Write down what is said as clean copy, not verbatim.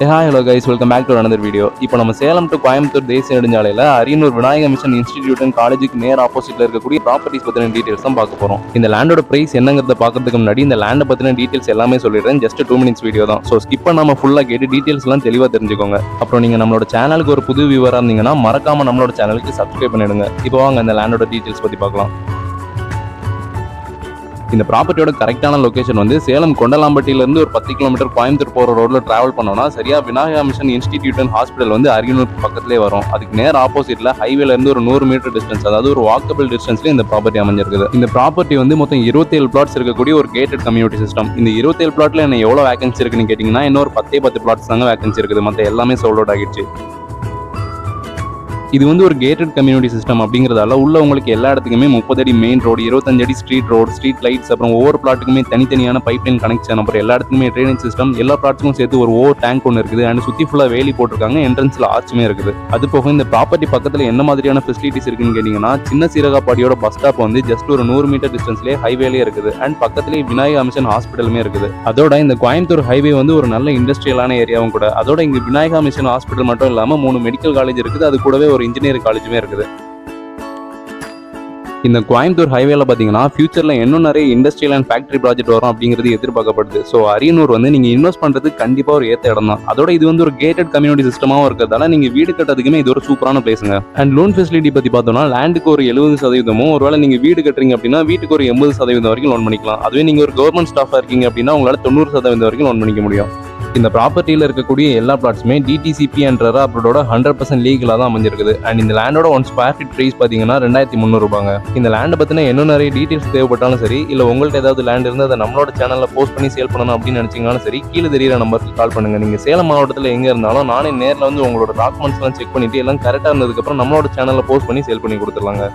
Hi hello guys, welcome back to another video. இப்போ நம்ம Salem to Coimbatore தேசிய நெடுஞ்சாலையில் Ariyanur Vinayaka mission institute and காலேஜுக்கு நேர் ஆப்போசிட்ல இருக்கக்கூடிய ப்ராப்பர்ட்டிஸ் பற்றின டீடைல்ஸ் தான் பார்க்க போகிறோம். இந்த லேண்டோட பிரைஸ் என்னங்கிறத பார்க்கறதுக்கு முன்னாடி இந்த லேண்டை பற்றின டீடைல்ஸ் எல்லாமே சொல்லிடுறேன். ஜஸ்ட் 2 minutes வீடியோ தான். ஸோ ஸ்கிப் பண்ணாமல் ஃபுல்லாக கேட்டு டீடைல்ஸ் எல்லாம் தெளிவாக தெரிஞ்சுக்கோங்க. அப்புறம் நீங்கள் நம்மளோட சேனலுக்கு ஒரு புது வியூவராக இருந்தீங்கன்னா மறக்காம நம்மளோட சேனலுக்கு சப்ஸ்கிரைப் பண்ணிடுங்க. இப்போ வாங்க இந்த லேண்டோட டீடைல்ஸ் பற்றி பார்க்கலாம். இந்த ப்ராப்பர்ட்டியோட கரெக்டான லொகேஷன் வந்து சேலம் கொண்டலாம்பட்டியிலிருந்து ஒரு 10 கிலோமீட்டர் கோயம்புத்தூர் போகிற ரோட்ல டிராவல் பண்ணோம்னா சரியா Vinayaka mission institute and hospital வந்து அரியனூர் பக்கத்திலே வரும். அதுக்கு நேர் ஆப்போசிட்ல ஹைவேல இருந்து ஒரு 100 மீட்டர் டிஸ்டன்ஸ், அதாவது ஒரு வாக்கபிள் டிஸ்டன்ஸ்ல இந்த ப்ராப்பர்ட்டி அமைஞ்சிருக்குது. இந்த ப்ராப்பர்ட்டி வந்து மொத்தம் 27 பிளாட்ஸ் இருக்கக்கூடிய ஒரு கேட்டட் கம்யூனிட்டி சிஸ்டம். இந்த 27 பிளாட்ல என்ன எவ்வளவு வேகன்சி இருக்குன்னு கேட்டீங்கன்னா இன்னொரு 10 பிளாட்ஸ் தாங்க வேகன்சி இருக்குது. மற்ற எல்லாமே சோல்ட் அவுட் ஆகிடுச்சு. இது வந்து ஒரு கேட்டட் கம்யூனிட்டி சிஸ்டம் அப்படிங்கிறதால உள்ள உங்களுக்கு எல்லா இடத்துக்குமே 30 அடி மெயின் ரோடு, 25 அடி ஸ்ட்ரீட் ரோடு, ஸ்ட்ரீட் லைட்ஸ், அப்புறம் ஒவ்வொரு பிளாட்டுக்குமே தனித்தனியான பைப்லைன் கனெக்ஷன், அப்புறம் எல்லா இடத்துக்குமே ட்ரைனேஜ் சிஸ்டம், எல்லா பிளாட்ஸுக்கும் சேர்த்து ஒரு ஓவர் டேங்க் ஒன்று இருக்குது. அண்ட் சுற்றி ஃபுல்லாக வேலி போட்டிருக்காங்க. என்ட்ரன்ஸ்ல ஆர்ச்சுமே இருக்குது. அது போக இந்த ப்ராப்பர்ட்டி பக்கத்தில் என்ன மாதிரியான ஃபெசிலிட்டிஸ் இருக்குன்னு கேட்டிங்கன்னா, சின்ன சீரகாப்பாடியோட பஸ் ஸ்டாப் வந்து ஜஸ்ட் ஒரு 100 மீட்டர் டிஸ்டன்ஸ்லேயே ஹைவேலே இருக்குது. அண்ட் பக்கத்துலேயே விநாயகா மிஷன் ஹாஸ்பிட்டலுமே இருக்குது. அதோட இந்த கோயம்புத்தூர் ஹைவே வந்து ஒரு நல்ல இண்டஸ்ட்ரியலான ஏரியாவும் கூட. அதோட இங்கே விநாயகா மிஷன் ஹாஸ்பிட்டல் மட்டும் இல்லாமல் 3 மெடிக்கல் காலேஜ் இருக்குது. அது கூடவே ஒரு இன்ஜினியரிங் காலேஜுமே இருக்குது. இந்த கோயம்புத்தூர் ஹைவேல பாத்தீங்கன்னா ஃபியூச்சர்ல இன்னும் நிறைய இண்டஸ்ட்ரியல் அண்ட் ஃபேக்டரி ப்ராஜெக்ட் வரும் அப்படிங்கிறது எதிர்பார்க்கப்படுது. ஸோ அரியனூர் வந்து நீங்க இன்வெஸ்ட் பண்றது கண்டிப்பா ஒரு ஏத்த இடம் தான். அதோட இது வந்து ஒரு கேட்டட் கம்யூனிட்டி சிஸ்டமாவும் இருக்கிறதால நீங்க வீடு கட்டுறதுக்குமே இது ஒரு சூப்பரான பிளேஸுங்க. அண்ட் லோன் ஃபெசிலிட்டி பத்தி பார்த்தோம்னா லேண்டுக்கு ஒரு 70%, ஒருவேளை நீங்க வீடு கட்டுறீங்க அப்படின்னா வீட்டுக்கு ஒரு 80% வரைக்கும் லோன் பண்ணிக்கலாம். அதுவே நீங்க ஒரு கவர்மெண்ட் ஸ்டாஃபா இருக்கீங்க அப்படின்னா உங்களால 90% வரைக்கும் லோன் பண்ணிக்க முடியும். இந்த ப்ராப்பர்ட்டியில் இருக்கக்கூடிய எல்லா பிளாட்ஸுமே டிடிசிபி என்ற அப்ரூவோட 100% லீகலாக தான் அமைஞ்சிருக்குது. அண்ட் இந்த லேண்டோட 1 ஸ்கொயர் ஃபீட் ப்ரைஸ் பார்த்தீங்கன்னா 2300 ரூபாங்க. இந்த லேண்டை பற்றின இன்னும் நிறைய டீட்டெயில்ஸ் தேவைப்பட்டாலும் சரி, இல்லை உங்கள்கிட்ட ஏதாவது லேண்ட் இருந்து அதை நம்மளோட சேனலில் போஸ்ட் பண்ணி சேல் பண்ணணும் அப்படின்னு நினச்சிங்கனாலும் சரி, கீழே தெரியிற நம்பருக்கு கால் பண்ணுங்கள். நீங்கள் சேலம் மாவட்டத்தில் எங்கே இருந்தாலும் நானே நேரில் வந்து உங்களோட டாக்குமெண்ட்ஸ்லாம் செக் பண்ணிவிட்டு எல்லாம் கரெக்டாக இருந்ததுக்கப்புறம் நம்மளோட சேனலில் போஸ்ட் பண்ணி சேல் பண்ணி கொடுத்துருலாங்க.